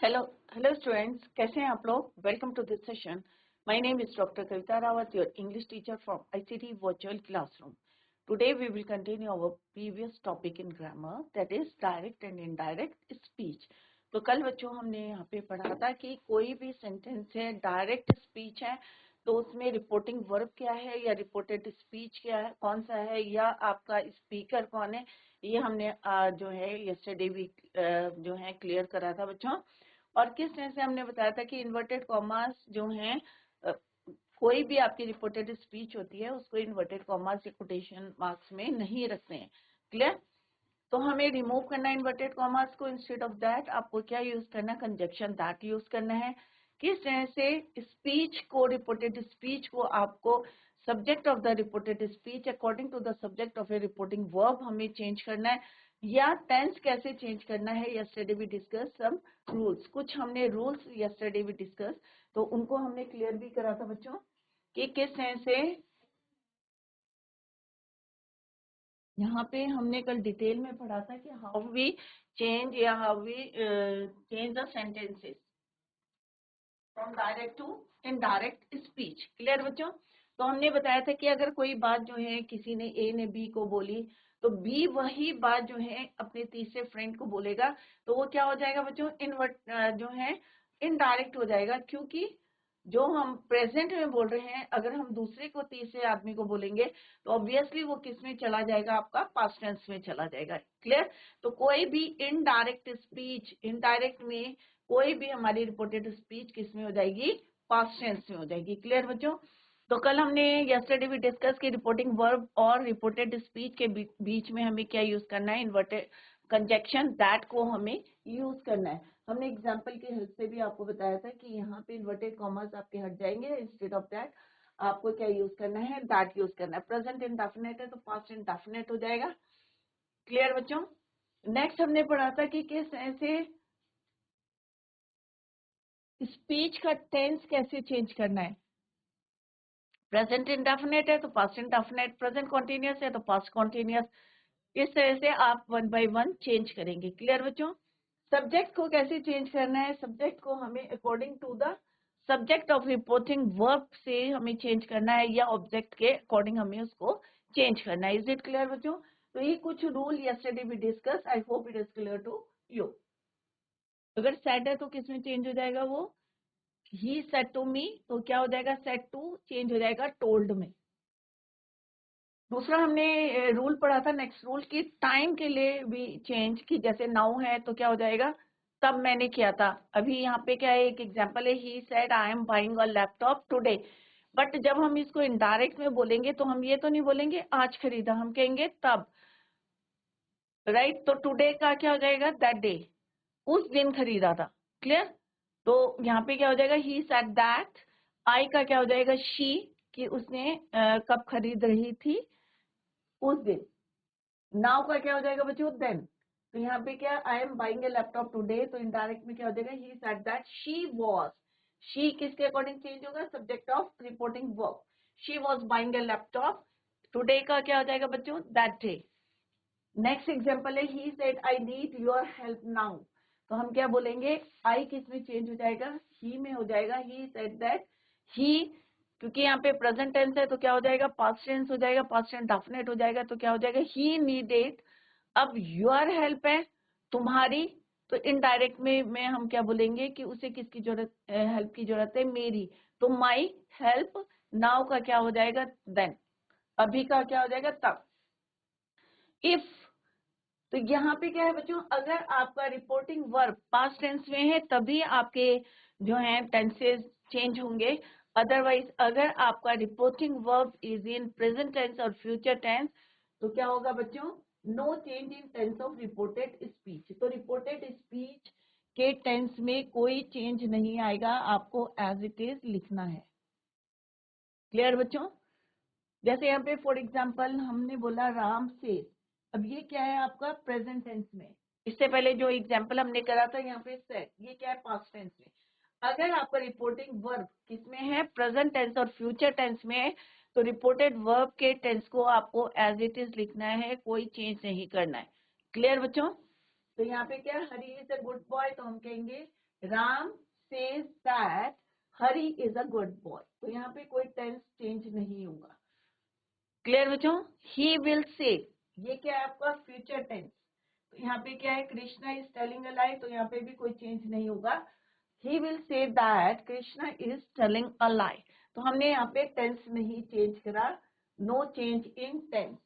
Hello hello students, कैसे हैं आप लोग। Welcome to this session. My name is doctor Kavita Rawat, your English teacher from ICT virtual classroom. Today we will continue our previous topic in grammar, that is direct and indirect speech. तो कल बच्चों हमने यहाँ पे पढ़ा था कि कोई भी सेंटेंस है, डायरेक्ट स्पीच है, तो उसमें रिपोर्टिंग वर्ब क्या है या रिपोर्टेड स्पीच क्या है, कौन सा है, या आपका स्पीकर कौन है, ये हमने जो है यस्टरडे वीक जो है क्लियर करा था बच्चों। और किस तरह से हमने बताया था कि इन्वर्टेड कॉमास जो हैं, कोई भी आपकी रिपोर्टेड स्पीच होती है उसको इन्वर्टेड कॉमास या कोटेशन मार्क्स में नहीं रखते हैं। क्लियर। तो हमें रिमूव करना है इन्वर्टेड कॉमास को। इंस्टेड ऑफ दैट आपको क्या यूज करना है, कंजक्शन दैट यूज करना है। किस तरह से स्पीच को, रिपोर्टेड स्पीच को आपको subject of the reported speech according to the subject of a reporting verb हमें चेंज करना है, या टेंस कैसे चेंज करना है। Yesterday we discuss some rules, कुछ हमने रूल्स यस्टरडे वी डिस्कस, तो उनको हमने क्लियर भी करा था बच्चों कि किस तरह से यहाँ पे हमने कल डिटेल में पढ़ा था कि हाउ वी चेंज या how we change the sentences from direct to indirect speech. Clear बच्चों। तो हमने बताया था कि अगर कोई बात जो है किसी ने ए ने बी को बोली, तो बी वही बात जो है अपने तीसरे फ्रेंड को बोलेगा, तो वो क्या हो जाएगा बच्चों, इनवर्ट जो है इनडायरेक्ट हो जाएगा। क्योंकि जो हम प्रेजेंट में बोल रहे हैं, अगर हम दूसरे को, तीसरे आदमी को बोलेंगे, तो ऑब्वियसली वो किस में चला जाएगा, आपका पास्ट टेंस में चला जाएगा। क्लियर। तो कोई भी इनडायरेक्ट स्पीच, इनडायरेक्ट में कोई भी हमारी रिपोर्टेड स्पीच किस में हो जाएगी, पास्ट टेंस में हो जाएगी। क्लियर बच्चों। तो कल हमने यस्टरडे भी डिस्कस की रिपोर्टिंग वर्ब और रिपोर्टेड स्पीच के बीच में हमें क्या यूज करना है, इन्वर्टेड कंजक्शन दैट को हमें यूज करना है। हमने एग्जांपल की हेल्प से भी आपको बताया था कि यहाँ पे इन्वर्टेड कॉमर्स आपके हट जाएंगे, इंस्टेड ऑफ दैट आपको क्या यूज करना है, दैट यूज करना है। प्रेजेंट इंडेफिनिट है तो पास्ट इंडेफिनिट हो जाएगा। क्लियर बच्चों। नेक्स्ट हमने पढ़ा था कि किस तरह से स्पीच का टेंस कैसे चेंज करना है। प्रेजेंट इंडेफिनिट है तो पास्ट इंडेफिनिट, प्रेजेंट कॉन्टिन्यूअस है तो पास्ट कॉन्टिन्यूअस। इस तरह से आप वन बाय वन चेंज करेंगे। क्लियर बच्चों। सब्जेक्ट को कैसे चेंज करना है, सब्जेक्ट को हमें according to the subject of reporting verb से हमें चेंज करना है, या ऑब्जेक्ट के अकॉर्डिंग हमें उसको चेंज करना है। इज इट क्लियर बच्चों। तो ये कुछ rule yesterday we discuss, I hope it is clear to you. अगर सेड है तो किसमें चेंज हो जाएगा, वो ही सेड टू मी, तो क्या हो जाएगा, सेड टू चेंज हो जाएगा टोल्ड में। दूसरा हमने रूल पढ़ा था, नेक्स्ट रूल की टाइम के लिए भी चेंज की, जैसे नाउ है तो क्या हो जाएगा, तब मैंने किया था। अभी यहाँ पे क्या है, एक एग्जांपल है, he said I am buying a laptop today. But जब हम इसको इनडायरेक्ट में बोलेंगे तो हम ये तो नहीं बोलेंगे आज खरीदा, हम कहेंगे तब। राइट। तो टुडे का क्या हो जाएगा, दैट डे, उस दिन खरीदा था। क्लियर। तो यहाँ पे क्या हो जाएगा, ही सेड दैट। आई का क्या हो जाएगा, शी, कि उसने कब खरीद रही थी, उस दिन। नाउ का क्या हो जाएगा बच्चों, देन। तो यहाँ पे क्या, I am buying A laptop today, तो इनडायरेक्ट में क्या हो जाएगा, ही said that she was. She किसके अकॉर्डिंग चेंज होगा, subject of reporting verb. She was buying A laptop today का क्या हो जाएगा बच्चों, दैट डे। नेक्स्ट एग्जांपल है, he said I need your help now, तो हम क्या बोलेंगे, आई किस में चेंज हो जाएगा, ही में हो जाएगा। ही सेड दैट, ही, क्योंकि यहाँ पे प्रेजेंट टेंस है तो क्या हो जाएगा, पास्ट टेंस हो जाएगा, पास्ट टेंस डेफिनेट हो जाएगा, तो क्या हो जाएगा, ही नीडेड। अब योर हेल्प है तुम्हारी, तो इनडायरेक्ट में हम क्या बोलेंगे कि उसे किसकी जरूरत, हेल्प की जरूरत है, मेरी, तो माई हेल्प। नाउ का क्या हो जाएगा, देन। अभी का क्या हो जाएगा, तब। इफ, तो यहाँ पे क्या है बच्चों, अगर आपका रिपोर्टिंग वर्ब पास्ट टेंस में है तभी आपके जो है टेंसेस चेंज होंगे। अदरवाइज अगर आपका reporting verb is in present tense और फ्यूचर टेंस, तो क्या होगा बच्चों, no change in tense of reported speech. तो रिपोर्टेड स्पीच के टेंस में कोई चेंज नहीं आएगा, आपको एज इट इज लिखना है। क्लियर बच्चों। जैसे यहाँ पे फॉर एग्जाम्पल हमने बोला राम से, अब ये क्या है आपका प्रेजेंट टेंस में। इससे पहले जो एग्जाम्पल हमने करा था यहाँ पे सेड, ये क्या है, पास्ट टेंस में। अगर आपका रिपोर्टिंग वर्ब किसमें है, प्रेजेंट टेंस और फ्यूचर टेंस में है, तो रिपोर्टेड वर्ब के टेंस को आपको एज इट इज लिखना है, कोई चेंज नहीं करना है। क्लियर बच्चों। तो यहाँ पे क्या, हरी इज अ गुड बॉय, तो हम कहेंगे Ram says that Hari is a good boy. तो यहाँ पे कोई टेंस चेंज नहीं होगा। क्लियर बच्चों? ही विल से, ये क्या है आपका फ्यूचर टेंस। तो यहाँ पे क्या है, Krishna is telling a lie, तो यहाँ पे भी कोई चेंज नहीं होगा। He will say that Krishna is telling a lie. तो हमने यहाँ पे टेंस नहीं चेंज करा, नो चेंज इन टेंस।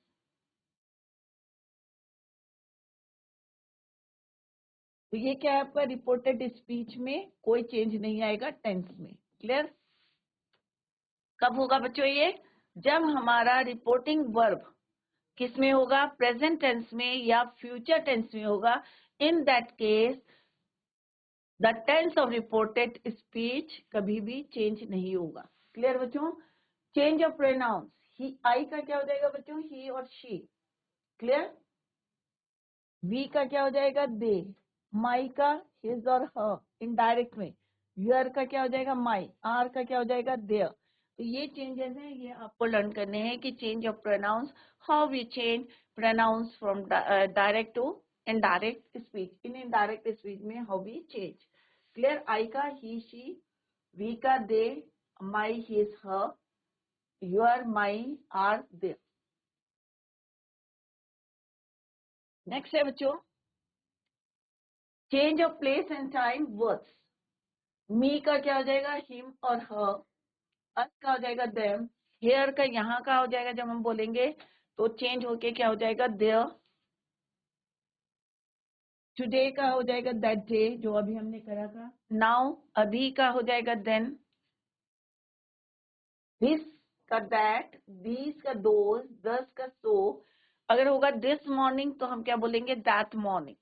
तो ये क्या है आपका रिपोर्टेड स्पीच में कोई चेंज नहीं आएगा टेंस में। क्लियर? कब होगा बच्चों ये? जब हमारा रिपोर्टिंग वर्ब किस में होगा, प्रेजेंट टेंस में या फ्यूचर टेंस में होगा। In that case the tense of reported speech कभी भी चेंज नहीं होगा। क्लियर बच्चों? Change of pronouns, he I का क्या हो जाएगा बच्चों, ही और शी। क्लियर? वी का क्या हो जाएगा, दे। माई का हिज और हर इनडायरेक्ट में। यूर का क्या हो जाएगा, माई। आर का क्या हो जाएगा, देयर। तो ये चेंजेस हैं, ये आपको लर्न करने हैं कि change of pronouns, how we change pronouns from direct to indirect speech. इन इनडायरेक्ट स्पीच में how we change. Clear? I का ही शी, वी का they, my his her, your my our their. Next है बच्चों change of place and time words. Me का क्या हो जाएगा, हिम और हर। अस का हो जाएगा देम। हेयर का यहाँ का हो जाएगा, जब हम बोलेंगे तो चेंज होके क्या हो जाएगा, देयर। टुडे का हो जाएगा दैट डे, जो अभी हमने करा था। नाउ अभी का हो जाएगा देन। दिस का दैट, दीज का दोज, दस का सो। अगर होगा दिस मॉर्निंग तो हम क्या बोलेंगे, दैट मॉर्निंग।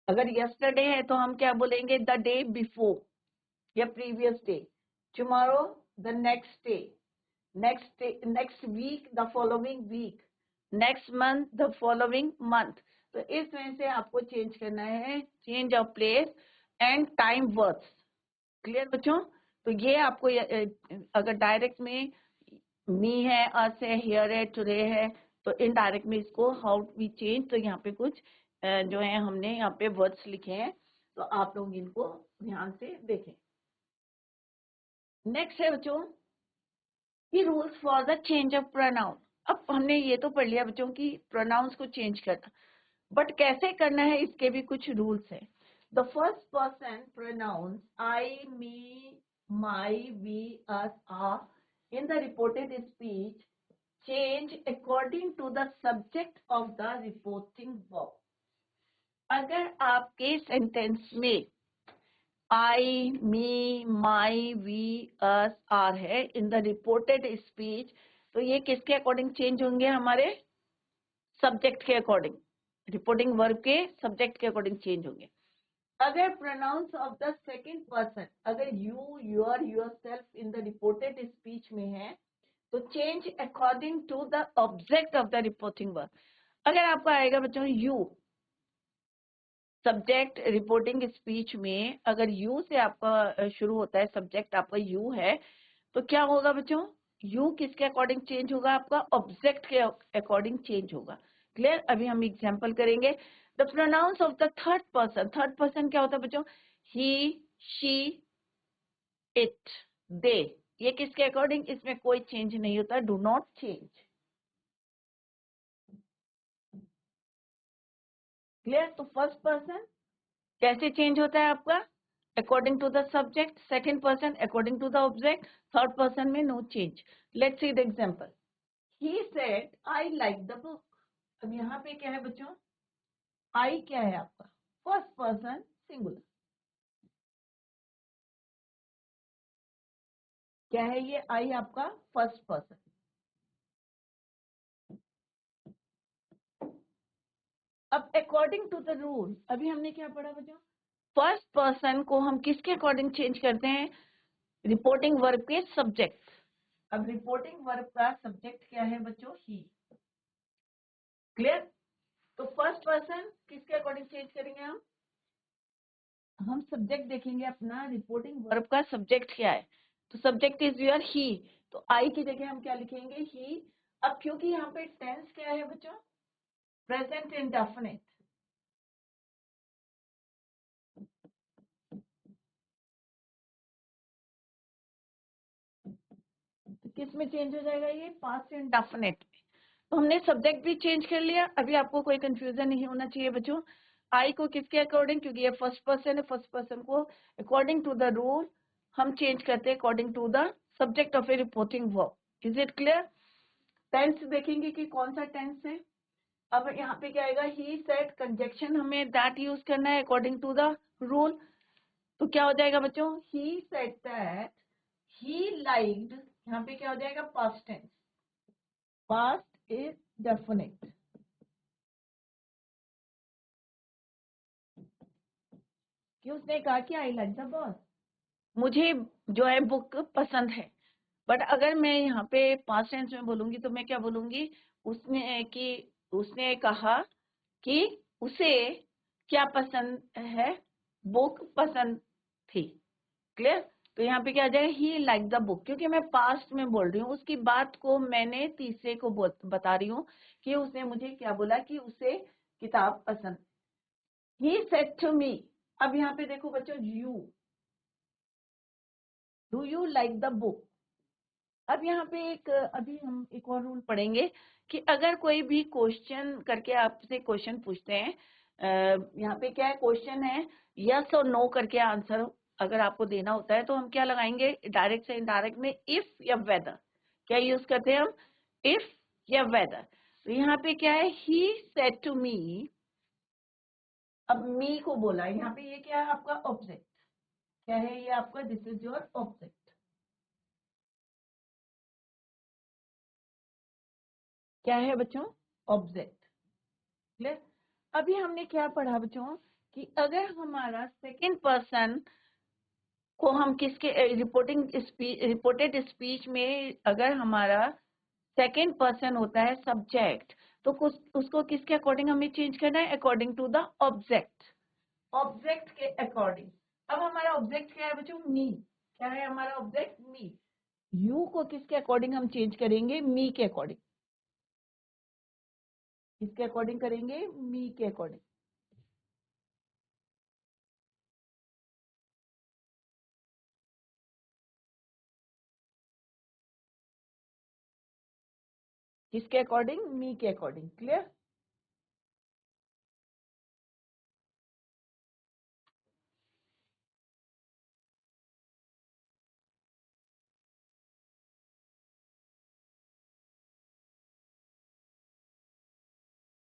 अगर यस्टरडे है तो हम क्या बोलेंगे, द डे बिफोर या previous day. Tomorrow the next day, next week the following week, next month the following month। तो इस तरह से आपको चेंज करना है, change of place and time words. Clear बच्चों? तो ये आपको अगर डायरेक्ट में मी है, अस है, हियर है, टुडे है, तो इनडायरेक्ट में इसको हाउ वी चेंज। तो यहाँ पे कुछ जो है हमने यहाँ पे वर्ड्स लिखे हैं, तो आप लोग इनको ध्यान से देखें। नेक्स्ट है बच्चों की rules for the change of pronoun. अब हमने ये तो पढ़ लिया बच्चों की प्रोनाउंस को चेंज करना, बट कैसे करना है इसके भी कुछ रूल्स हैं। The first person pronouns I, me, my, we, us, are in the reported speech change according to the subject of the reporting verb. अगर आपके सेंटेंस में आई, me, my, we, us, are है इन द रिपोर्टेड स्पीच, तो ये किसके according change होंगे, हमारे subject के अकॉर्डिंग, रिपोर्टिंग वर्ब के सब्जेक्ट के अकॉर्डिंग चेंज होंगे। अगर pronouns of the second person, अगर you, your, yourself in the reported speech में है, तो change according to the object of the reporting verb. अगर आपका आएगा बच्चों यू, सब्जेक्ट रिपोर्टिंग स्पीच में अगर यू से आपका शुरू होता है, सब्जेक्ट आपका यू है, तो क्या होगा बच्चों, यू किसके अकॉर्डिंग चेंज होगा, आपका ऑब्जेक्ट के अकॉर्डिंग चेंज होगा। क्लियर? अभी हम एग्जांपल करेंगे। The pronounce of the third person क्या होता है बच्चों, ही, शी, इट, दे। ये किसके अकॉर्डिंग, इसमें कोई चेंज नहीं होता, डू नॉट चेंज। क्लियर? तो फर्स्ट पर्सन कैसे चेंज होता है आपका, according to the subject. Second person according to the object. Third person में no change. Let's see the example. He said I like the book. अब यहाँ पे क्या है बच्चों, आई क्या है आपका, फर्स्ट पर्सन सिंगुलर। क्या है ये, आई आपका फर्स्ट पर्सन। अब अकॉर्डिंग टू द रूल, अभी हमने क्या पढ़ा बच्चों, फर्स्ट पर्सन को हम किसके अकॉर्डिंग चेंज करते हैं, रिपोर्टिंग वर्ब के सब्जेक्ट। अब रिपोर्टिंग वर्ब का सब्जेक्ट क्या है बच्चों, ही। क्लियर? तो फर्स्ट पर्सन किसके अकॉर्डिंग चेंज करेंगे हम सब्जेक्ट देखेंगे अपना, रिपोर्टिंग वर्ब का सब्जेक्ट क्या है, तो सब्जेक्ट इज योर ही, तो आई की जगह हम क्या लिखेंगे, ही। अब क्योंकि यहाँ पे टेंस क्या है बच्चों, प्रेजेंट इंडेफिनिट, किस में चेंज हो जाएगा ये? पास्ट इंडेफिनिट में। तो हमने सब्जेक्ट भी चेंज कर लिया। अभी आपको कोई कंफ्यूजन नहीं होना चाहिए बच्चों। आई को किसके अकॉर्डिंग, क्योंकि ये फर्स्ट पर्सन है, फर्स्ट पर्सन को अकॉर्डिंग टू द रूल हम चेंज करते हैं according to the subject of a reporting verb. Is it clear? Tense देखेंगे कि कौन सा टेंस है। अब यहाँ पे क्या आएगा? ही सेड कंजक्शन हमें दैट यूज करना है अकॉर्डिंग टू द रूल। तो क्या हो जाएगा बच्चों? He said that he liked, यहाँ पे क्या हो जाएगा? Past tense. Past is definite. कि उसने कहा कि आई लाइक द बॉस, मुझे जो है बुक पसंद है। बट अगर मैं यहाँ पे पास्ट टेंस में बोलूंगी तो मैं क्या बोलूंगी? उसने कहा कि उसे क्या पसंद है? बुक पसंद थी। क्लियर? तो यहाँ पे क्या आ जाएगा? ही लाइक द बुक, क्योंकि मैं पास्ट में बोल रही हूँ, उसकी बात को मैंने तीसरे को बता रही हूँ कि उसने मुझे क्या बोला कि उसे किताब पसंद। He said to me. अब यहाँ पे देखो बच्चों, you, do you like the book? अब यहाँ पे अभी हम एक और रूल पढ़ेंगे कि अगर कोई भी क्वेश्चन करके आपसे क्वेश्चन पूछते हैं, यहाँ पे क्या है? क्वेश्चन है, यस और नो करके आंसर अगर आपको देना होता है तो हम क्या लगाएंगे? डायरेक्ट से इनडायरेक्ट में इफ या वेदर। क्या यूज करते हैं हम? इफ या वेदर। तो यहाँ पे क्या है? He said to me. अब मी को बोला, यहाँ पे ये क्या है? आपका ऑब्जेक्ट। क्या है ये आपका? This is your object. क्या है बच्चों? ऑब्जेक्ट। क्लियर? अभी हमने क्या पढ़ा बच्चों कि अगर हमारा सेकंड पर्सन को हम किसके रिपोर्टेड स्पीच में अगर हमारा सेकंड पर्सन होता है सब्जेक्ट, तो उसको किसके अकॉर्डिंग हमें चेंज करना है? According to the object. Object के अकॉर्डिंग। अब हमारा ऑब्जेक्ट क्या है बच्चों? मी। क्या है हमारा ऑब्जेक्ट? मी। यू को किसके अकॉर्डिंग हम चेंज करेंगे? मी के अकॉर्डिंग। किसके अकॉर्डिंग करेंगे? मी के अकॉर्डिंग। किसके अकॉर्डिंग? मी के अकॉर्डिंग। क्लियर?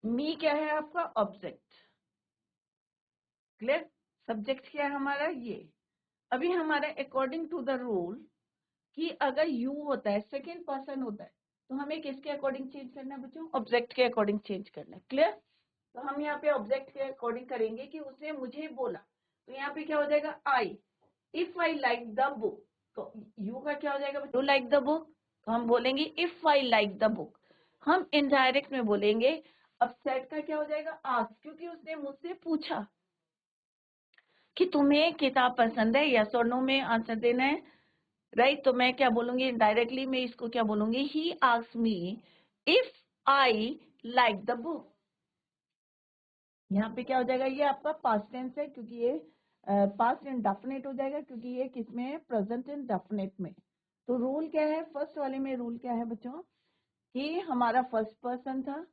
मी क्या है आपका? ऑब्जेक्ट। क्लियर? सब्जेक्ट क्या है हमारा? ये। अभी हमारा अकॉर्डिंग टू द रूल कि अगर यू होता है, सेकंड पर्सन होता है, तो हमें किसके अकॉर्डिंग चेंज करना है बच्चों? ऑब्जेक्ट के अकॉर्डिंग चेंज करना है। क्लियर? तो हम यहाँ पे ऑब्जेक्ट के अकॉर्डिंग करेंगे कि उसने मुझे बोला। तो यहाँ पे क्या हो जाएगा? I. If I like the book, तो यू का क्या हो जाएगा? You like the book. तो हम बोलेंगे if I like the book. हम इनडायरेक्ट में बोलेंगे। अब सेट का क्या हो जाएगा? आस्क, क्योंकि उसने मुझसे पूछा कि तुम्हें किताब पसंद है, यस और नो में आंसर देना है। राइट? तो मैं क्या बोलूंगी? डायरेक्टली मैं इसको क्या बोलूंगी? He asked me if I like the book. यहाँ पे क्या हो जाएगा? ये आपका पास्ट टेंस है, क्योंकि ये पास्ट इंडेफिनिट हो जाएगा, क्योंकि ये किसमें है? प्रेजेंट इंडेफिनिट में। तो रूल क्या है? फर्स्ट वाले में रूल क्या है बच्चों कि हमारा फर्स्ट पर्सन था,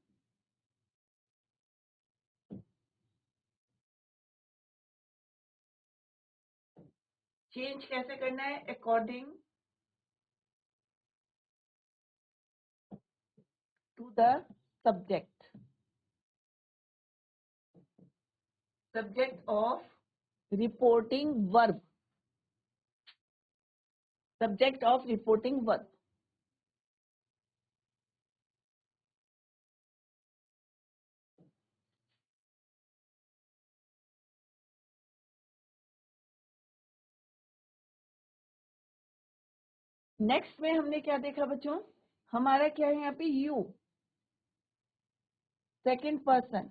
चेंज कैसे करना है? According to the subject. Subject of reporting verb. Subject of reporting verb. Next में हमने क्या देखा बच्चों? हमारा क्या है यहाँ पे? You, second person.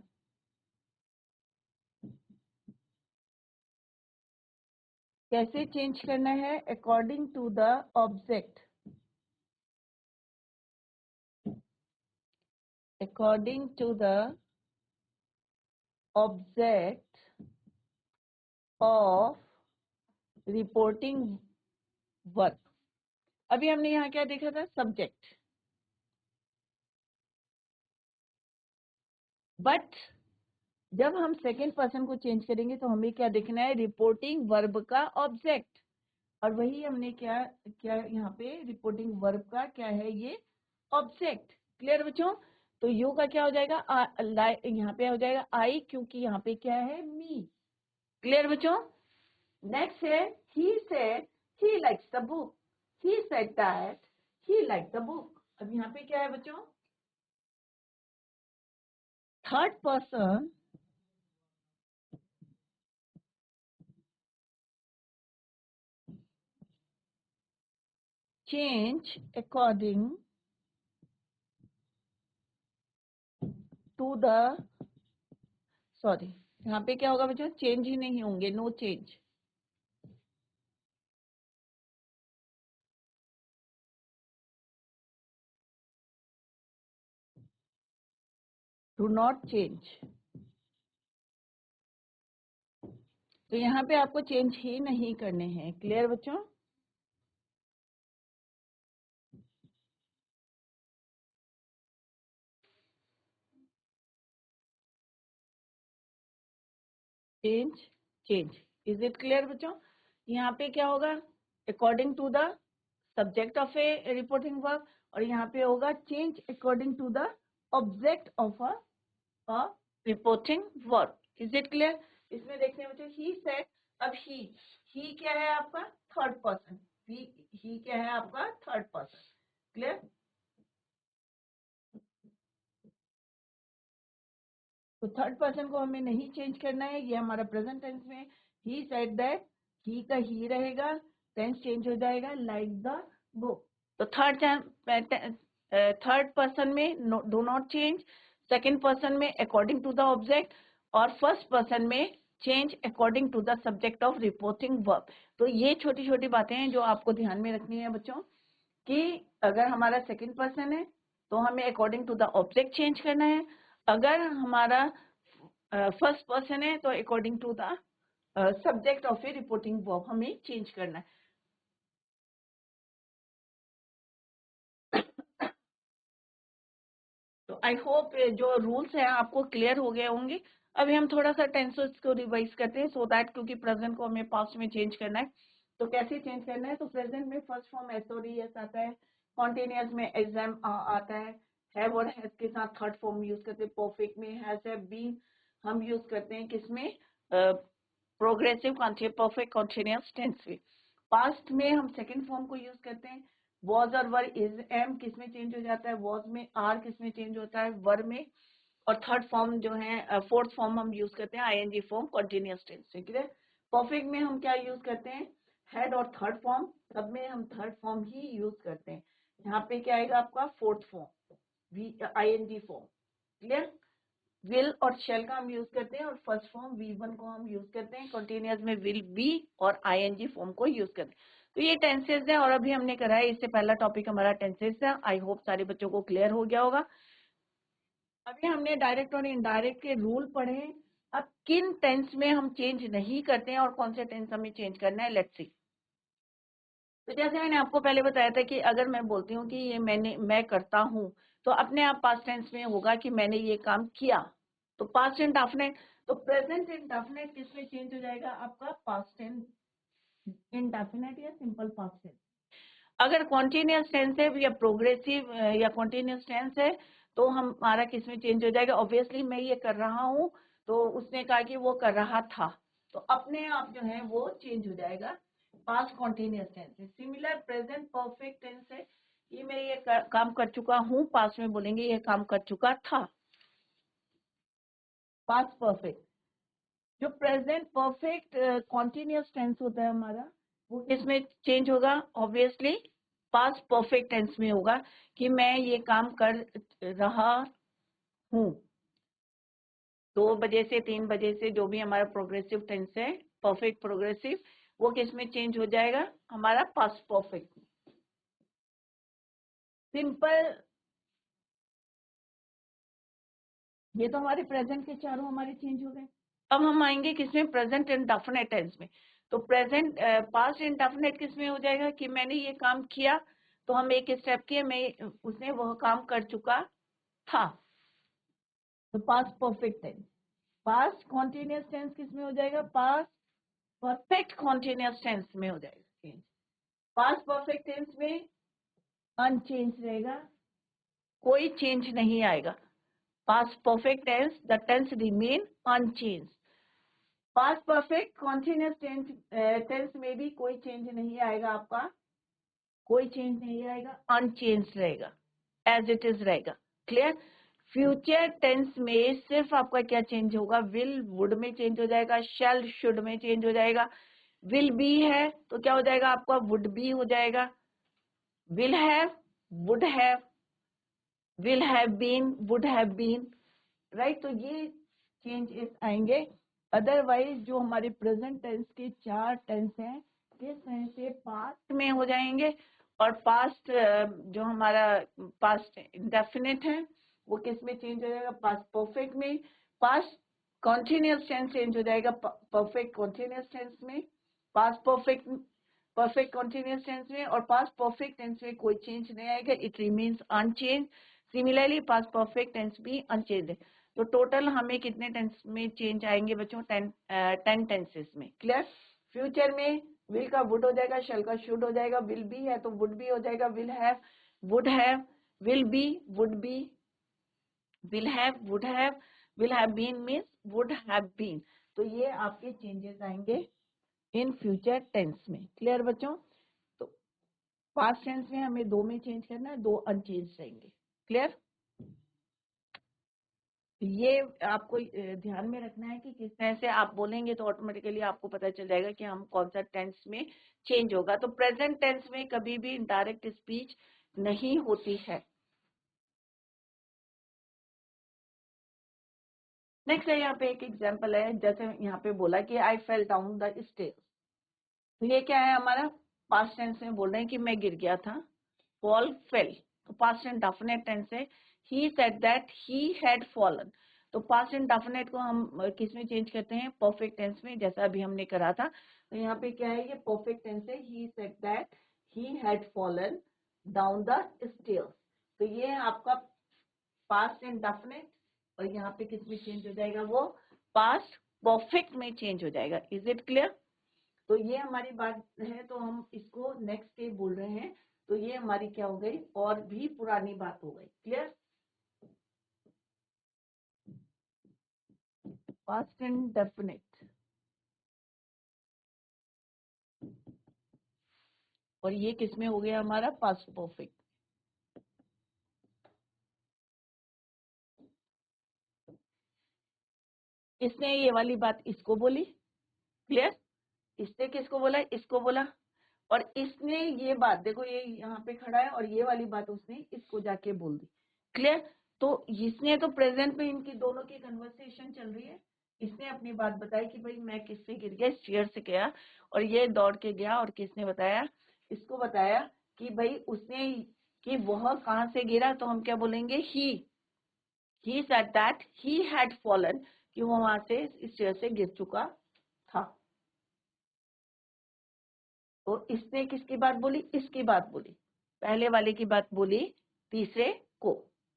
कैसे चेंज करना है? According to the object. According to the object of reporting verb. अभी हमने यहाँ क्या देखा था, सब्जेक्ट, बट जब हम सेकेंड पर्सन को चेंज करेंगे तो हमें क्या देखना है, रिपोर्टिंग वर्ब का ऑब्जेक्ट, और वही हमने क्या क्या यहाँ पे रिपोर्टिंग वर्ब का क्या है, ये ऑब्जेक्ट। क्लियर बच्चों? तो यू का क्या हो जाएगा, यहाँ पे हो जाएगा आई, क्योंकि यहाँ पे क्या है, मी। क्लियर बच्चों? नेक्स्ट है he said he likes the book, he said that he like the book. अब यहाँ पे क्या है बच्चों, third person change according to the, sorry यहाँ पे क्या होगा बच्चों, चेंज ही नहीं होंगे, no change, do not change. तो यहाँ पे आपको चेंज ही नहीं करने हैं। क्लियर बच्चों? Change change, is it clear बच्चों? यहाँ पे क्या होगा, according to the subject of a reporting verb, और यहाँ पे होगा change according to the object of a reporting verb. Is it clear? इसमें देखते हैं बच्चों, ही सेड, अब ही क्या है आपका, थर्ड पर्सन, ही क्या है आपका, थर्ड पर्सन। क्लियर? तो थर्ड पर्सन को हमें नहीं चेंज करना है, ये हमारा प्रेजेंट टेंस में, ही सेड दैट, ही का ही रहेगा, टेंस चेंज हो जाएगा, लाइक द बुक। तो थर्ड पर्सन में do not change, second person में अकॉर्डिंग टू द ऑब्जेक्ट, और फर्स्ट पर्सन में change according to the subject of reporting verb. तो ये छोटी छोटी बातें हैं जो आपको ध्यान में रखनी है बच्चों, कि अगर हमारा सेकेंड पर्सन है तो हमें according to the object change करना है, अगर हमारा फर्स्ट पर्सन है तो according to the subject of a reporting verb हमें चेंज करना है। तो आई होप जो रूल्स हैं आपको क्लियर हो गए होंगे। अभी हम थोड़ा सा टेंसेस को रिवाइज करते हैं, सो दैट क्योंकि प्रेजेंट को हमें पास्ट में चेंज करना है। तो कैसे चेंज करना है, तो प्रेजेंट में फर्स्ट फॉर्म एस और एस आता है, कॉन्टिन्यूअस में एग्जाम आता है, हैव और हैज के साथ थर्ड फॉर्म यूज करते हैं, परफेक्ट में हैज हैव बीन हम यूज करते हैं किसमें, प्रोग्रेसिव परफेक्ट कॉन्टिन्यूअस टेंस में। पास्ट में हम सेकेंड फॉर्म को यूज करते हैं, वॉज और वर, इज एम किस में चेंज हो जाता है, वॉज में, आर किस में चेंज होता है, वर में, और थर्ड फॉर्म जो है फोर्थ फॉर्म हम यूज करते हैं आईएनजी फॉर्म कॉन्टिन्यूअस टेंस। ठीक है? परफेक्ट में हम क्या यूज करते हैं, हेड और थर्ड फॉर्म, सब में हम थर्ड फॉर्म ही यूज करते हैं। यहाँ पे क्या आएगा आपका, fourth form ING form. Clear? Will और शेल का हम यूज करते हैं, और फर्स्ट फॉर्म V1 को हम यूज करते हैं, कॉन्टिन्यूअस में विल बी और आईएनजी फॉर्म को यूज करते हैं। तो ये टेंसेस है, और अभी हमने करा है, इससे पहला टॉपिक हमारा टेंसेस है। आई होप सारे बच्चों को क्लियर हो गया होगा। अभी हमने डायरेक्ट और इनडायरेक्ट के रूल पढ़े। अब किन टेंस में हम चेंज नहीं करते हैं और कौन से टेंस हमें चेंज करना है, लेट्स सी। तो जैसे मैंने आपको पहले बताया था कि अगर मैं बोलती हूँ कि ये मैं करता हूँ, तो अपने आप पास्ट टेंस में होगा कि मैंने ये काम किया, तो पास्ट इंडेफिनिट। तो प्रेजेंट इंडेफिनिट किसमें चेंज हो जाएगा आपका, पास्ट टेंस इंडेफिनिट या सिंपल पास्ट टेंस। अगर कॉन्टिन्यूअस टेंस है या प्रोग्रेसिव या कॉन्टिन्यूअस टेंस है तो हमारा किसमें चेंज हो जाएगा, ऑब्वियसली मैं ये कर रहा हूँ, तो उसने कहा कि वो कर रहा था, तो अपने आप जो है वो चेंज हो जाएगा, पास्ट कॉन्टिन्यूअस टेंस है। सिमिलर प्रेजेंट परफेक्ट टेंस है, ये मैं ये काम कर चुका हूँ, पास्ट में बोलेंगे ये काम कर चुका था, पास्ट परफेक्ट। जो प्रेजेंट परफेक्ट कॉन्टिन्यूअस टेंस होता है हमारा, वो किसमें चेंज होगा, ऑब्वियसली पास्ट परफेक्ट टेंस में होगा, कि मैं ये काम कर रहा हूँ। 2 बजे से 3 बजे से जो भी हमारा प्रोग्रेसिव टेंस है, परफेक्ट प्रोग्रेसिव, वो किसमें चेंज हो जाएगा, हमारा पास्ट परफेक्ट। सिंपल, ये तो हमारे प्रेजेंट के चारों हमारे चेंज हो गए। अब हम आएंगे किसमें, प्रेजेंट इंडेफिनिट टेंस में। तो प्रेजेंट पास्ट इंडेफिनिट किसमें हो जाएगा, कि मैंने ये काम किया, तो हम एक स्टेप किए, मैं उसने वह काम कर चुका था। तो past perfect tense, past continuous tense किस में हो जाएगा? पास्ट परफेक्ट कॉन्टिन्यूअस टेंस में हो जाएगा चेंज। पास्ट परफेक्ट टेंस में अनचेंज रहेगा, कोई चेंज नहीं आएगा। Past perfect tense, the tense remain unchange. Past perfect continuous tense में भी कोई चेंज नहीं आएगा, आपका कोई चेंज नहीं आएगा, अनचेंज रहेगा, एज इट इज रहेगा। क्लियर? फ्यूचर टेंस में सिर्फ आपका क्या चेंज होगा? विल वुड में चेंज हो जाएगा, शैल शुड में चेंज हो जाएगा। विल बी है तो क्या हो जाएगा आपका? वुड बी हो जाएगा। Will have, would have, will have been, would have been, right? तो ये चेंजेस आएंगे। अदरवाइज जो हमारे प्रेजेंट टेंस के 4 टेंस हैं किस तरह से पास्ट में हो जाएंगे, और पास्ट जो हमारा पास्ट इंडेफिनिट है वो किस में चेंज हो जाएगा? पास्ट परफेक्ट में। पास्ट कॉन्टिन्यूअस टेंस चेंज हो जाएगा परफेक्ट कॉन्टिन्यूअस टेंस में, पास्ट परफेक्ट कॉन्टिन्यूअस टेंस में, और पास्ट परफेक्ट टेंस में कोई चेंज नहीं आएगा, it remains unchange. Similarly past perfect tense भी अनचेंज है। तो टोटल हमें कितने टेंस में चेंज आएंगे बच्चों? 10 टेंसेस में। क्लियर? फ्यूचर में विल का वुड हो जाएगा, शैल का शुड हो जाएगा, विल बी है तो वुड बी हो जाएगा, will have, would have, will be, would be, will have, would have, will have been means would have been. तो ये आपके चेंजेस आएंगे इन फ्यूचर टेंस में। क्लियर बच्चों? तो पास्ट टेंस में हमें 2 में चेंज करना है, 2 अनचेंज रहेंगे। क्लियर? ये आपको ध्यान में रखना है कि किस तरह से आप बोलेंगे तो ऑटोमेटिकली आपको पता चल जाएगा कि हम कौन सा टेंस में चेंज होगा। तो प्रेजेंट टेंस में कभी भी डायरेक्ट स्पीच नहीं होती है। नेक्स्ट है यहाँ पे एक एग्जांपल है, जैसे यहाँ पे बोला कि आई फेल डाउन द स्टेयर्स। तो ये क्या है हमारा? पास्ट टेंस में बोल रहे हैं कि मैं गिर गया था। फॉल, फेल, तो पास्ट एंड डेफिनेट टेंस है। He said that he had fallen. तो पास्ट एंड डेफिनेट को हम किस में चेंज करते हैं? परफेक्ट टेंस में, जैसा अभी हमने करा था। तो यहाँ पे क्या है? ये परफेक्ट टेंस है। He said that he had fallen down the stairs. तो ये है आपका पास्ट एंड डेफिनेट, और यहाँ पे किस में चेंज हो जाएगा? वो पास्ट परफेक्ट में चेंज हो जाएगा। Is it clear? तो ये हमारी बात है, तो हम इसको नेक्स्ट डे बोल रहे हैं। तो ये हमारी क्या हो गई? और भी पुरानी बात हो गई। क्लियर? पास्ट इंडेफिनिट, और ये किसमें हो गया हमारा? Past perfect. इसने ये वाली बात इसको बोली। क्लियर? इसने किसको बोला? इसको बोला। और इसने ये बात, देखो ये यहाँ पे खड़ा है, और ये वाली बात उसने इसको जाके बोल दी। क्लियर? तो इसने तो प्रेजेंट में इनकी दोनों की कन्वर्सेशन चल रही है। इसने अपनी बात बताई कि भाई मैं किससे गिर गया, चेयर से गया, और ये दौड़ के गया, और किसने बताया? इसको बताया कि भाई उसने, कि वह कहाँ से गिरा। तो हम क्या बोलेंगे? ही said that he had fallen, कि वो वहां से इस चेयर से गिर चुका था। तो इसने किसकी बात बोली? इसकी बात बोली, पहले वाले की बात बोली तीसरे को।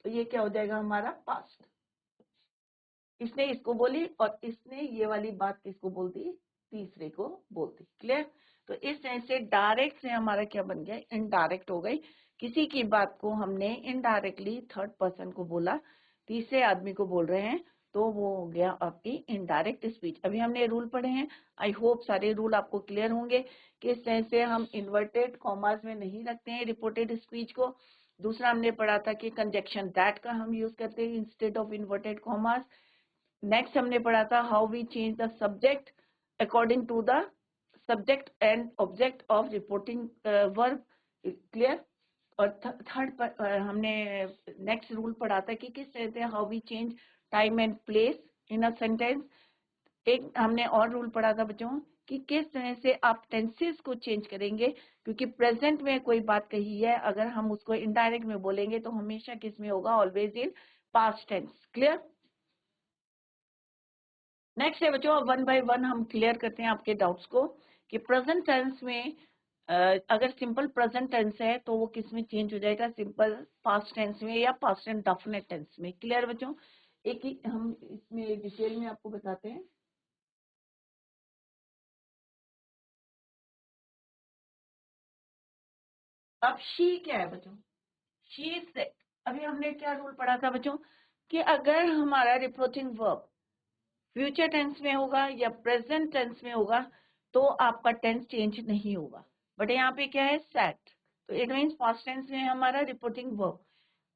तो ये क्या हो जाएगा हमारा? पास्ट। इसने इसको बोली, और इसने ये वाली बात किसको बोल दी? तीसरे को बोल दी। क्लियर? तो इस तरह से डायरेक्ट से हमारा क्या बन गया? इनडायरेक्ट हो गई। किसी की बात को हमने इनडायरेक्टली थर्ड पर्सन को बोला, तीसरे आदमी को बोल रहे हैं, तो वो हो गया आपकी इनडायरेक्ट स्पीच। अभी हमने रूल पढ़े हैं, आई होप सारे रूल आपको क्लियर होंगे। किस तरह से हम इन्वर्टेड कॉमास में नहीं रखते हैं रिपोर्टेड स्पीच को। दूसरा हमने पढ़ा था कि कंजक्शन दैट का हम यूज करते हैं instead of inverted commas. Next हमने पढ़ा था how we change the subject according to the subject and object of reporting verb. Clear? और थर्ड हमने नेक्स्ट रूल पढ़ा था कि किस तरह से how we change time and place in a sentence. एक हमने और रूल पढ़ा था बच्चों कि किस तरह से आप टेंसेस को चेंज करेंगे, क्योंकि प्रेजेंट में कोई बात कही है, अगर हम उसको इनडायरेक्ट में बोलेंगे तो हमेशा किस में होगा? Always in past tense. Clear? Next है बच्चों, वन बाय वन हम क्लियर करते हैं आपके डाउट्स को, कि प्रेजेंट टेंस में अगर सिंपल प्रेजेंट टेंस है तो वो किस में चेंज हो जाएगा, सिंपल पास्ट टेंस में या पास्ट एंड डेफिनेट टेंस में। क्लियर बच्चों? एक ही हम इसमें डिटेल में आपको बताते हैं। अब शी क्या है बच्चों? शी से अभी हमने क्या रूल पढ़ा था बच्चों कि अगर हमारा रिपोर्टिंग वर्ब फ्यूचर टेंस में होगा या प्रेजेंट टेंस में होगा तो आपका टेंस चेंज नहीं होगा। बट यहाँ पे क्या है, सेट, तो इट मीन्स पास्ट टेंस में हमारा रिपोर्टिंग वर्ब।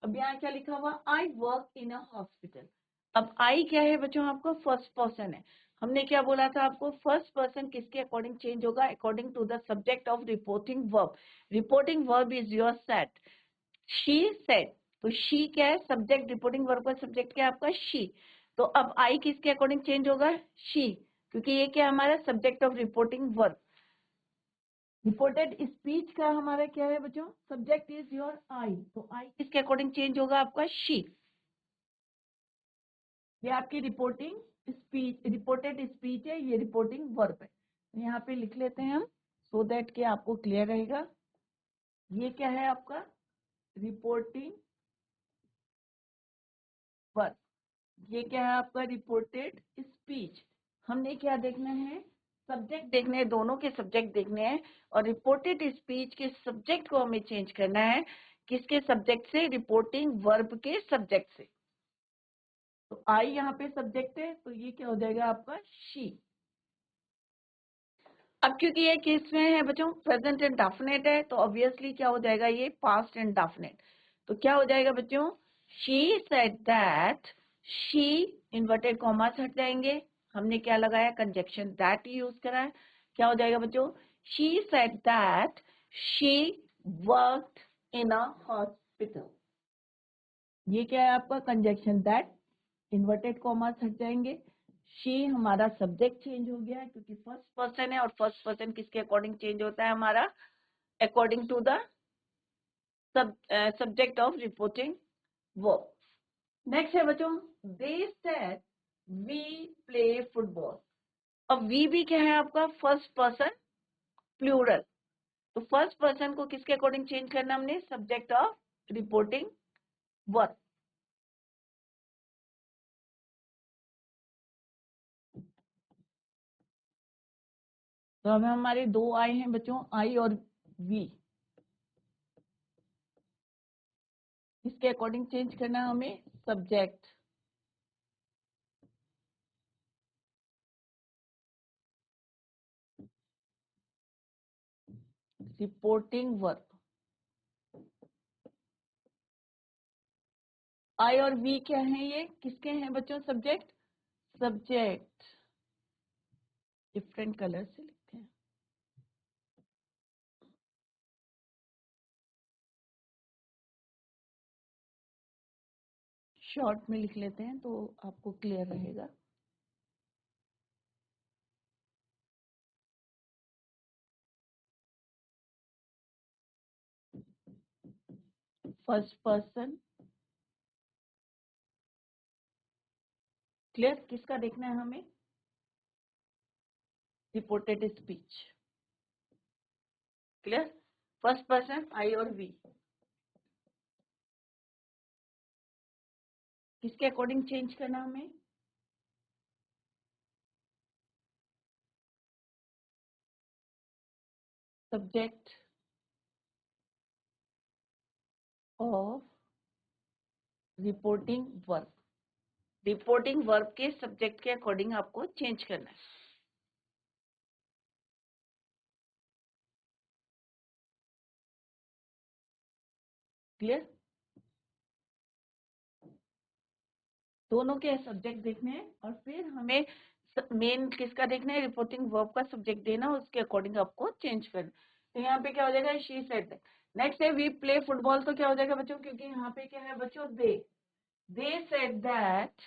अब यहाँ क्या लिखा हुआ, I work in a hospital. अब आई क्या है बच्चों, आपको फर्स्ट पर्सन है। हमने क्या बोला था आपको, फर्स्ट पर्सन किसके अकॉर्डिंग चेंज होगा, according to the subject of reporting verb. Reporting verb is your said, she said. तो शी क्या है, सब्जेक्ट, रिपोर्टिंग वर्ब का सब्जेक्ट क्या है आपका, शी। तो अब आई किसके अकॉर्डिंग चेंज होगा, शी, क्योंकि ये क्या हमारा subject of reporting verb. Reported speech का हमारा क्या है बच्चों, सब्जेक्ट इज योर आई, तो आई किसके अकॉर्डिंग चेंज होगा आपका, शी। ये आपकी रिपोर्टिंग स्पीच, रिपोर्टेड स्पीच है, ये रिपोर्टिंग वर्ब है। तो यहाँ पे लिख लेते हैं हम सो दैट कि आपको क्लियर रहेगा। ये क्या है आपका रिपोर्टिंग वर्ब, ये क्या है आपका रिपोर्टेड स्पीच। हमने क्या देखना है, सब्जेक्ट देखने हैं, दोनों के सब्जेक्ट देखने हैं। और रिपोर्टेड स्पीच के सब्जेक्ट को हमें चेंज करना है, किसके सब्जेक्ट से, रिपोर्टिंग वर्ब के सब्जेक्ट से। तो आई यहाँ पे सब्जेक्ट है, तो ये क्या हो जाएगा आपका, शी। अब क्योंकि ये किस में है बच्चों, प्रेजेंट एंड डेफिनेट है, तो ऑब्वियसली क्या हो जाएगा, ये पास्ट एंड डेफिनेट। तो क्या हो जाएगा बच्चों, she said that, she inverted commas हट जाएंगे, हमने क्या लगाया, कंजक्शन दैट यूज करा है। क्या हो जाएगा बच्चों, she said that she worked in a hospital. ये क्या है आपका कंजक्शन दैट, इन्वर्टेड कॉमास हट जाएंगे, शी हमारा सब्जेक्ट चेंज हो गया है क्योंकि फर्स्ट पर्सन है, और फर्स्ट पर्सन किसके अकॉर्डिंग चेंज होता है हमारा, according to the subject of reporting verb. Next है बच्चों, they said we play football. अब वी भी क्या है आपका, फर्स्ट पर्सन प्लूरल, तो फर्स्ट पर्सन को किसके अकॉर्डिंग चेंज करना हमने, सब्जेक्ट ऑफ रिपोर्टिंग वर्ब। तो अब हमारे दो आई हैं बच्चों, आई और वी, इसके अकॉर्डिंग चेंज करना हमें सब्जेक्ट, रिपोर्टिंग वर्ब। आई और वी क्या है, ये किसके हैं बच्चों, सब्जेक्ट, सब्जेक्ट डिफरेंट कलर से लिखते हैं, शॉर्ट में लिख लेते हैं तो आपको क्लियर रहेगा। फर्स्ट पर्सन, क्लियर, किसका देखना है हमें, reported speech. Clear, first person I और वी, किसके अकॉर्डिंग चेंज करना हमें, subject of reporting verb. Reporting verb के सब्जेक्ट के अकॉर्डिंग आपको चेंज करना है। क्लियर, दोनों के सब्जेक्ट देखने हैं और फिर हमें मेन किसका देखना है, रिपोर्टिंग वर्ब का सब्जेक्ट देना, उसके अकॉर्डिंग आपको चेंज करना। तो यहाँ पे क्या हो जाएगा, शी सेड दैट। नेक्स्ट है वी प्ले फुटबॉल, तो क्या हो जाएगा बच्चों, क्योंकि यहाँ पे क्या है बच्चों, दे सेड दैट।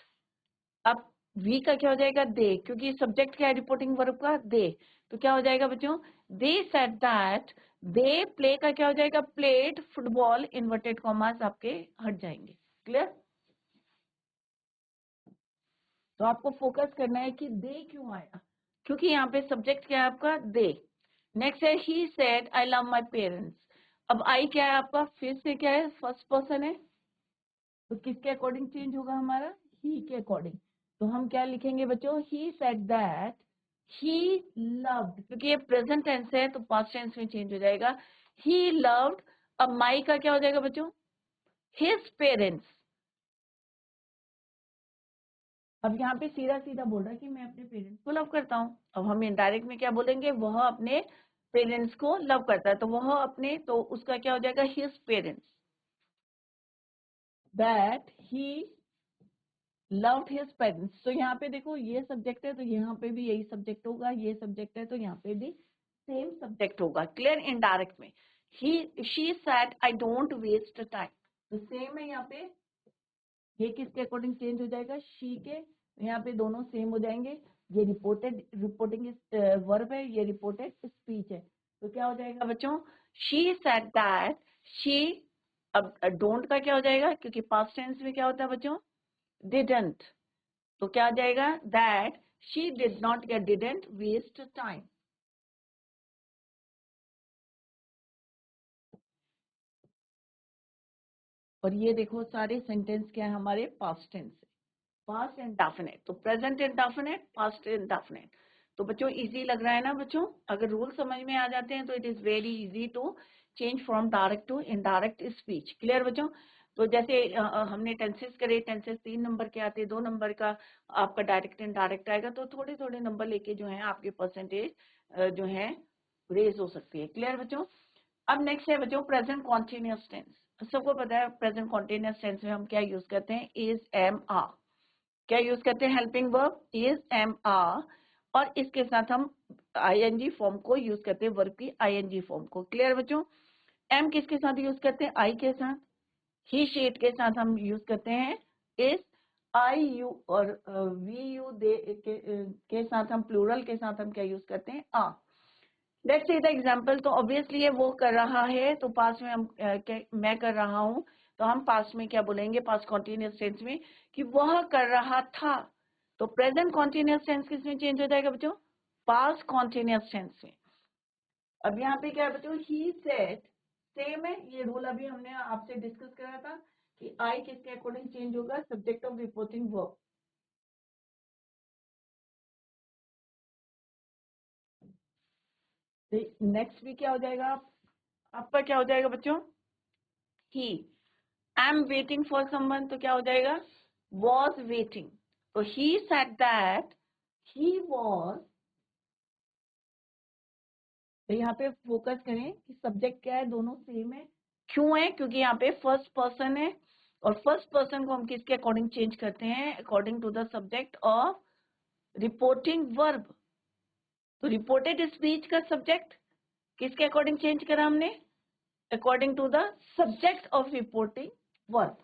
अब वी का क्या हो जाएगा, दे, क्योंकि सब्जेक्ट क्या है रिपोर्टिंग वर्ब का, दे, तो क्या हो जाएगा बच्चों, they said that they play का क्या हो जाएगा, प्लेड फुटबॉल, इन्वर्टेड कॉमास आपके हट जाएंगे। क्लियर, तो आपको फोकस करना है कि दे क्यों आया, क्योंकि यहाँ पे सब्जेक्ट क्या है आपका, दे। नेक्स्ट है he said I love my parents. अब आई क्या है आपका, फिर से क्या है, फर्स्ट पर्सन है, तो किसके अकॉर्डिंग चेंज होगा हमारा, ही के अकॉर्डिंग। तो हम क्या लिखेंगे बच्चों, he said that he loved, क्योंकि ये प्रेजेंट टेंस है तो पास्ट टेंस में चेंज हो जाएगा, ही लव्ड। अब माई का क्या हो जाएगा बच्चों, हिज पेरेंट्स। अब यहाँ पे सीधा सीधा बोल रहा है कि मैं अपने पेरेंट्स को लव करता हूँ। अब हम इनडायरेक्ट में क्या बोलेंगे, वह अपने पेरेंट्स को लव करता है, तो वह अपने, तो उसका क्या हो जाएगा, his parents. That he loved his parents. तो यहाँ पे देखो ये सब्जेक्ट है तो यहाँ पे भी यही सब्जेक्ट होगा, ये सब्जेक्ट है तो यहाँ पे भी सेम सब्जेक्ट होगा। क्लियर, इनडायरेक्ट में he she said I don't waste time, तो सेम है यहाँ पे, ये किसके अकॉर्डिंग चेंज हो जाएगा, शी के, यहाँ पे दोनों सेम हो जाएंगे। ये रिपोर्टिंग वर्ब है, ये रिपोर्टेड स्पीच है, तो क्या हो जाएगा बच्चों, शी सेड दैट शी। अब डोंट का क्या हो जाएगा, क्योंकि पास्ट टेंस में क्या होता है बच्चों, डिडंट, तो क्या आ जाएगा, that she did not get, didn't waste time. और ये देखो सारे सेंटेंस क्या है हमारे, पास्ट टेंस है, पास्ट एंड डेफिनेट, तो present and definite, past and definite. तो बच्चों इजी लग रहा है ना बच्चों, अगर रूल समझ में आ जाते हैं तो it is very easy to change from direct to indirect speech. Clear बच्चों, तो जैसे हमने टेंसेस करे, टेंसेस 3 नंबर के आते, 2 नंबर का आपका डायरेक्ट इनडायरेक्ट आएगा, तो थोड़े थोड़े नंबर लेके जो है आपके परसेंटेज जो है रेज हो सकती है। क्लियर बच्चों, अब नेक्स्ट है बच्चों प्रेजेंट कॉन्टिन्यूअस टेंस। सबको पता है प्रेजेंट कॉन्टिन्यूअस टेंस में हम क्या यूज करते हैं, इज, एम, आर। क्या यूज करते हैं, helping verb is, am, are, और इसके साथ हम आईएनजी फॉर्म को यूज करते हैं, वर्ब की आईएनजी फॉर्म को। क्लियर बच्चों, एम किसके साथ यूज करते हैं, आई के साथ, ही शीट के साथ हम यूज करते हैं इस, आई यू, और वी यू दे के साथ हम, प्लूरल के साथ हम क्या यूज करते हैं, आ। लेट्स सी द एग्जांपल, तो ऑब्वियसली ये वो कर रहा है, तो पास्ट में हम मैं कर रहा हूं, तो हम पास्ट में क्या बोलेंगे, पास्ट कॉन्टिन्यूअस टेंस में, कि वह कर रहा था। तो प्रेजेंट कॉन्टिन्यूअस टेंस किस में चेंज हो जाएगा बच्चों, पास्ट कॉन्टिन्यूअस टेंस में। अब यहाँ पे क्या है बच्चों, ही सेड, सेम है, ये रूल अभी हमने आपसे डिस्कस करा था कि आई किसके अकॉर्डिंग चेंज होगा, subject of reporting verb. Next भी क्या हो जाएगा, आपका क्या हो जाएगा बच्चों, he, I am waiting for someone, तो क्या हो जाएगा, वॉज वेटिंग। तो he said that he was, तो यहाँ पे फोकस करें कि सब्जेक्ट क्या है, दोनों सेम है। क्यों है, क्योंकि यहाँ पे फर्स्ट पर्सन है, और फर्स्ट पर्सन को हम किसके अकॉर्डिंग चेंज करते हैं, according to the subject of reporting verb. तो रिपोर्टेड स्पीच का सब्जेक्ट किसके अकॉर्डिंग चेंज करा हमने, according to the subject of reporting verb,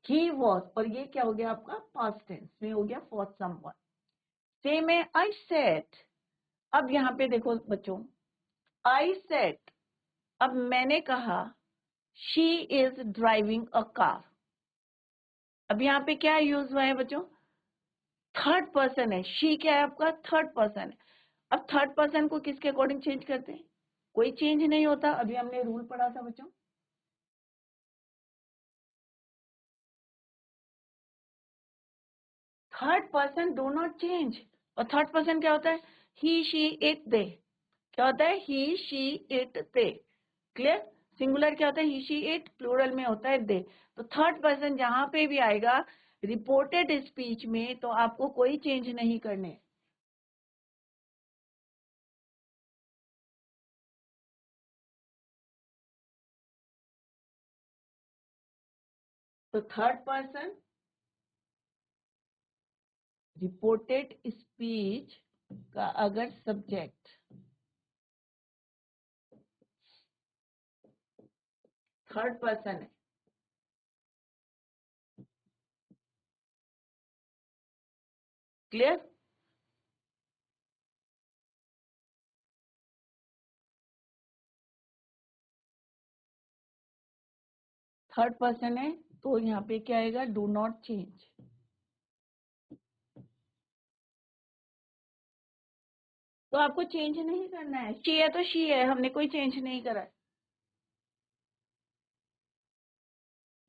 he was, और ये क्या हो गया आपका, पास्ट टेंस में हो गया, फॉर समवन। सेम है आई सेड। अब यहाँ पे देखो बच्चों, आई सेड, अब मैंने कहा she is driving a car. अब यहाँ पे क्या यूज हुआ है बच्चों, थर्ड पर्सन है, शी क्या है आपका, थर्ड पर्सन है। अब थर्ड पर्सन को किसके अकॉर्डिंग चेंज करते हैं, कोई चेंज नहीं होता, अभी हमने रूल पढ़ा था बच्चों, third person do not change. और थर्ड पर्सन क्या होता है, ही, शी, इट, दे। क्या होता है, he, she, it, they. Clear, singular क्या होता है, ही, शी, इट, प्लूरल में होता है दे। तो थर्ड पर्सन जहां पे भी आएगा रिपोर्टेड स्पीच में, तो आपको कोई चेंज नहीं करने। तो थर्ड पर्सन रिपोर्टेड स्पीच का अगर सब्जेक्ट थर्ड पर्सन है, क्लियर, थर्ड पर्सन है, तो यहाँ पे क्या आएगा, डू नॉट चेंज। तो आपको चेंज नहीं करना है, शी है तो शी है, हमने कोई चेंज नहीं करा है।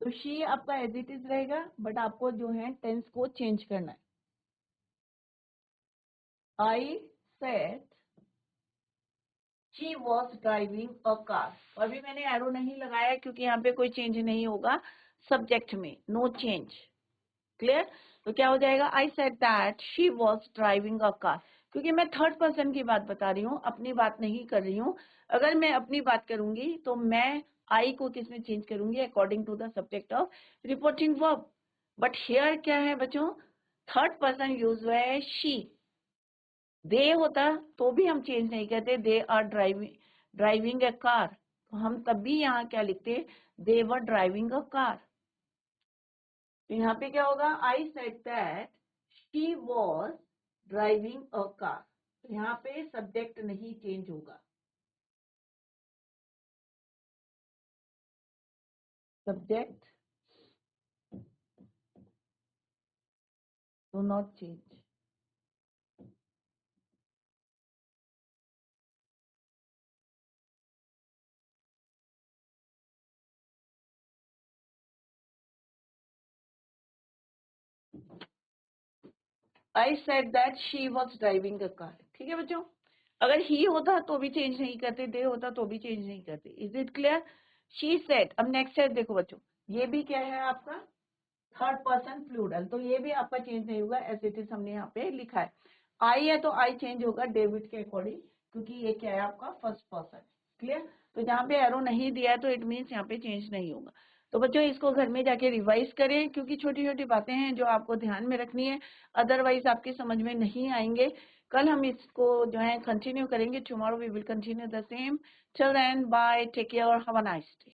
तो शी आपका एज इट इज रहेगा, बट आपको जो है टेंस को चेंज करना है। I said she was driving a car. अभी मैंने एरो नहीं लगाया क्योंकि यहाँ पे कोई चेंज नहीं होगा सब्जेक्ट में, नो चेंज। क्लियर? तो क्या हो जाएगा, I said that she was driving a car, क्योंकि मैं थर्ड पर्सन की बात बता रही हूँ, अपनी बात नहीं कर रही हूँ। अगर मैं अपनी बात करूंगी तो मैं आई को किसमें चेंज करूंगी, according to the subject of reporting verb. But here क्या है बच्चों, थर्ड पर्सन यूज हुआ है शी। दे होता तो भी हम चेंज नहीं करते, they are driving a car, तो हम तब भी यहाँ क्या लिखते, दे वर ड्राइविंग अ कार। तो यहाँ पे क्या होगा, I said that she was driving a car. तो यहाँ पे सब्जेक्ट नहीं चेंज होगा, subject do not change. I said that she was driving a car. ठीक है बच्चों, अगर ही होता तो भी चेंज नहीं करते, दे होता तो भी चेंज नहीं करते। Is it clear? She said. अब नेक्स्ट है, देखो बच्चों, ये भी क्या है आपका थर्ड पर्सन प्लूरल, तो ये भी आपका चेंज नहीं होगा, एज इट इज हमने यहाँ पे लिखा है। आई है तो आई चेंज होगा डेविड के अकॉर्डिंग, क्योंकि ये क्या है आपका फर्स्ट पर्सन। क्लियर? तो जहाँ पे एरो नहीं दिया है तो इट मीन्स यहाँ पे चेंज नहीं होगा। तो बच्चों इसको घर में जाके रिवाइज करें, क्योंकि छोटी छोटी बातें हैं जो आपको ध्यान में रखनी है, अदरवाइज आपकी समझ में नहीं आएंगे। कल हम इसको जो है कंटिन्यू करेंगे, tomorrow we will continue the same. Till then bye, take care और हैव अ नाइस डे।